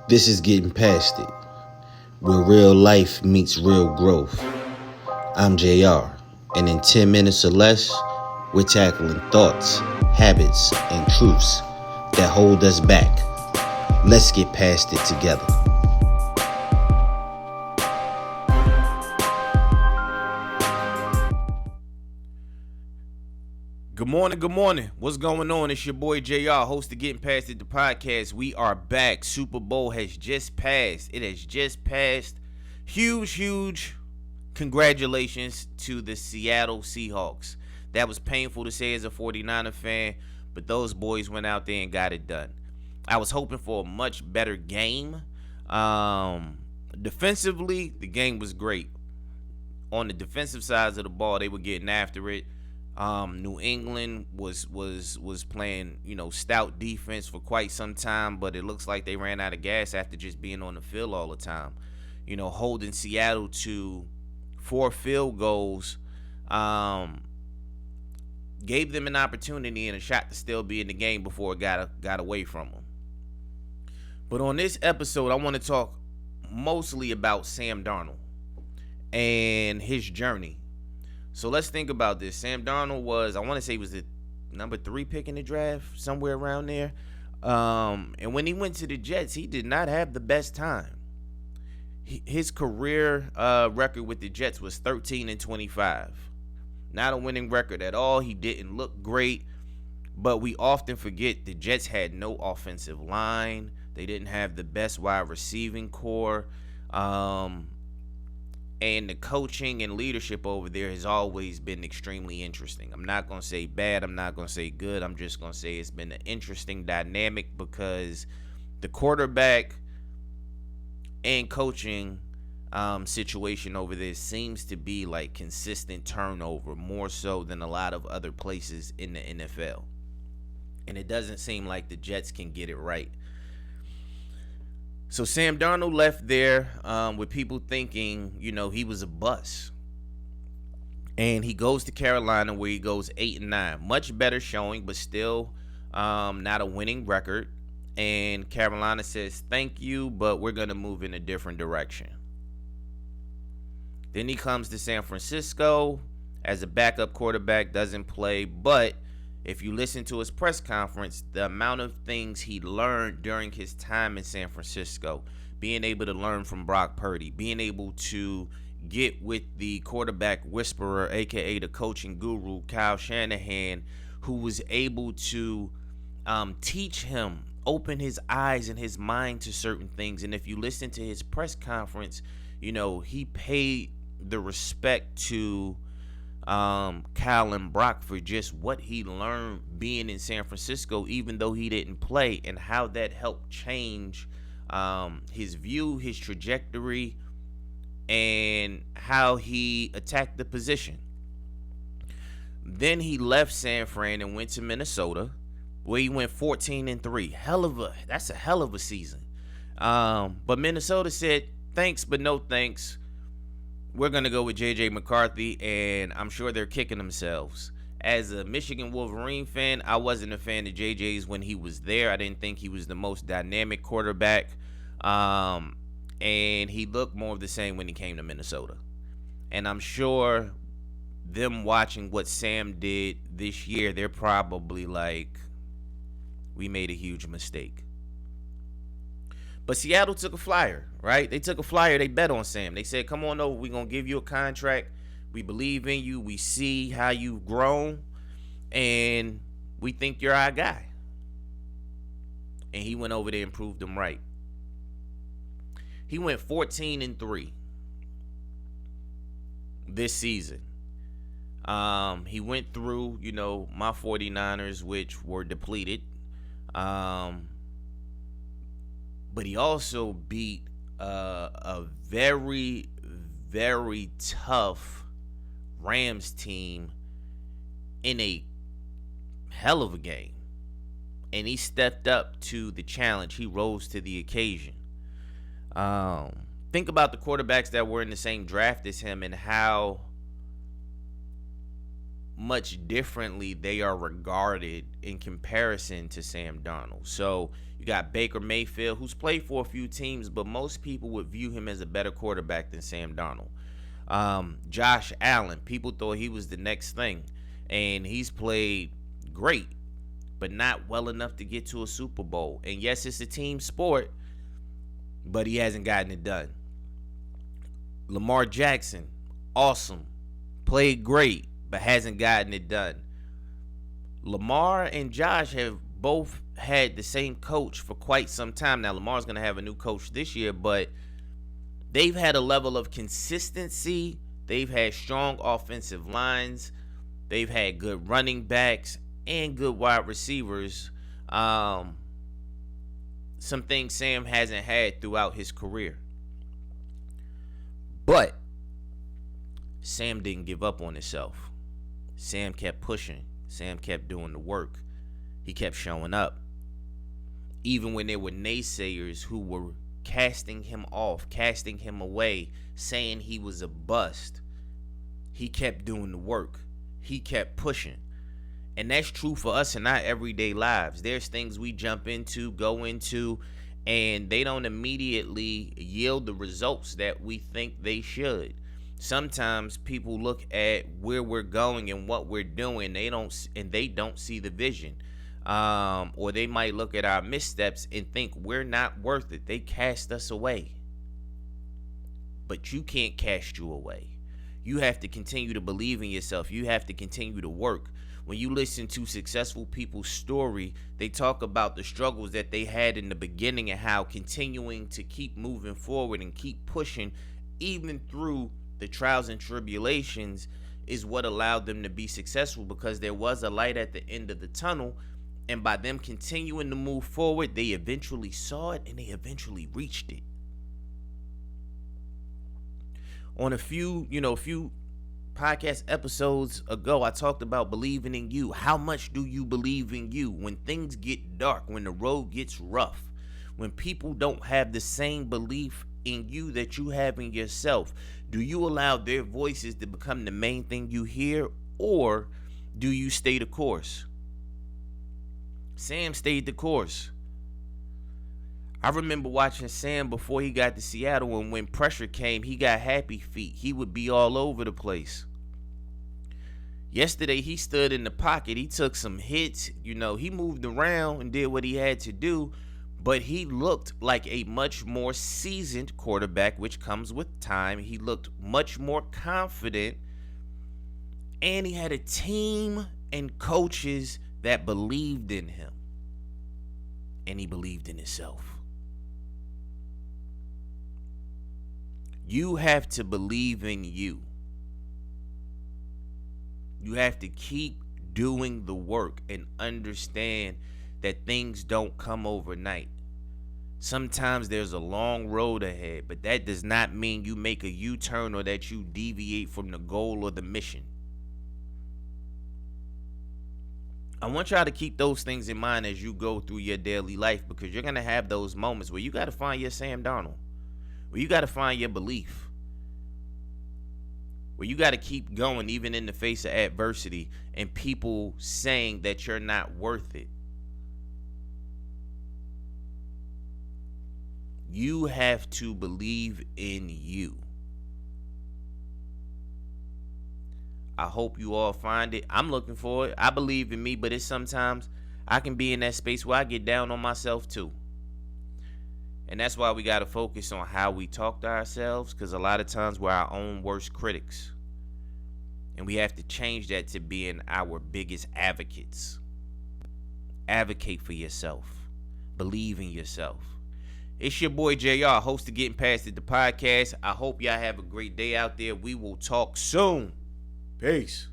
This is Getting Past It, where real life meets real growth. I'm JR, and in 10 minutes or less, we're tackling thoughts, habits, and truths that hold us back. Let's get past it together. Good morning. What's going on? It's your boy JR, host of Getting Past It, the podcast. We are back. Super Bowl has just passed. It has just passed. Huge congratulations to the Seattle Seahawks. That was painful to say as a 49er fan, but those boys went out there and got it done. I was hoping for a much better game. Defensively, the game was great. On the defensive sides of the ball, they were getting after it. New England was playing, stout defense for quite some time, but it looks like they ran out of gas after just being on the field all the time. Holding Seattle to 4 field goals gave them an opportunity and a shot to still be in the game before it got away from them. But on this episode, I want to talk mostly about Sam Darnold and his journey. So let's think about this. Sam Darnold was the number 3 pick in the draft, somewhere around there. And when he went to the Jets, he did not have the best time. His career record with the Jets was 13-25. Not a winning record at all. He didn't look great. But we often forget the Jets had no offensive line. They didn't have the best wide receiving core. And the coaching and leadership over there has always been extremely interesting. I'm not going to say bad. I'm not going to say good. I'm just going to say it's been an interesting dynamic because the quarterback and coaching situation over there seems to be like consistent turnover, more so than a lot of other places in the NFL. And it doesn't seem like the Jets can get it right. So Sam Darnold left there with people thinking, he was a bust. And he goes to Carolina where he goes 8-9. Much better showing, but still not a winning record. And Carolina says, thank you, but we're going to move in a different direction. Then he comes to San Francisco as a backup quarterback, doesn't play, but if you listen to his press conference, the amount of things he learned during his time in San Francisco, being able to learn from Brock Purdy, being able to get with the quarterback whisperer, a.k.a. the coaching guru, Kyle Shanahan, who was able to teach him, open his eyes and his mind to certain things. And if you listen to his press conference, he paid the respect to Kyle and Brock for just what he learned being in San Francisco, even though he didn't play, and how that helped change his view, his trajectory, and how he attacked the position. Then he left San Fran and went to Minnesota, where he went 14-3. That's a hell of a season. But Minnesota said, thanks, but no thanks. We're going to go with J.J. McCarthy, and I'm sure they're kicking themselves. As a Michigan Wolverine fan, I wasn't a fan of J.J.'s when he was there. I didn't think he was the most dynamic quarterback, and he looked more of the same when he came to Minnesota. And I'm sure them watching what Sam did this year, they're probably like, we made a huge mistake. But Seattle took a flyer, right? They took a flyer. They bet on Sam. They said, come on over. We're going to give you a contract. We believe in you. We see how you've grown. And we think you're our guy. And he went over there and proved them right. He went 14-3 this season. He went through, my 49ers, which were depleted. But he also beat a very, very tough Rams team in a hell of a game. And he stepped up to the challenge. He rose to the occasion. Think about the quarterbacks that were in the same draft as him and how much differently they are regarded in comparison to Sam Darnold. So you got Baker Mayfield, who's played for a few teams, but most people would view him as a better quarterback than Sam Darnold. Josh Allen, people thought he was the next thing, and he's played great, but not well enough to get to a Super Bowl. And yes, it's a team sport, but he hasn't gotten it done. Lamar Jackson, awesome, played great, but hasn't gotten it done. Lamar and Josh have both had the same coach for quite some time. Now, Lamar's going to have a new coach this year, but they've had a level of consistency. They've had strong offensive lines. They've had good running backs and good wide receivers. Some things Sam hasn't had throughout his career. But Sam didn't give up on himself. Sam kept pushing. Sam kept doing the work. He kept showing up. Even when there were naysayers who were casting him off, casting him away, saying he was a bust, he kept doing the work. He kept pushing. And that's true for us in our everyday lives. There's things we jump into, go into, and they don't immediately yield the results that we think they should. Sometimes people look at where we're going and what we're doing, they don't see the vision. Or they might look at our missteps and think we're not worth it. They cast us away. But you can't cast you away. You have to continue to believe in yourself. You have to continue to work. When you listen to successful people's story, they talk about the struggles that they had in the beginning and how continuing to keep moving forward and keep pushing even through the trials and tribulations is what allowed them to be successful, because there was a light at the end of the tunnel, and by them continuing to move forward, they eventually saw it and they eventually reached it. On a few podcast episodes ago, I talked about believing in you. How much do you believe in you when things get dark, when the road gets rough, when people don't have the same belief in you that you have in yourself? Do you allow their voices to become the main thing you hear, or do you stay the course? Sam stayed the course. I remember watching Sam before he got to Seattle, and when pressure came, he got happy feet. He would be all over the place. Yesterday, he stood in the pocket. He took some hits. He moved around and did what he had to do, but he looked like a much more seasoned quarterback, which comes with time. He looked much more confident, and he had a team and coaches that believed in him, and he believed in himself. You have to believe in you. You have to keep doing the work and understand that things don't come overnight. Sometimes there's a long road ahead, but that does not mean you make a U-turn or that you deviate from the goal or the mission. I want y'all to keep those things in mind as you go through your daily life, because you're going to have those moments where you got to find your Sam Darnold, where you got to find your belief, where you got to keep going even in the face of adversity and people saying that you're not worth it. You have to believe in you. I hope you all find it. I'm looking for it. I believe in me, but it's sometimes I can be in that space where I get down on myself too. And that's why we got to focus on how we talk to ourselves, because a lot of times we're our own worst critics. And we have to change that to being our biggest advocates. Advocate for yourself. Believe in yourself. It's your boy JR, host of Getting Past It, the podcast. I hope y'all have a great day out there. We will talk soon. Peace.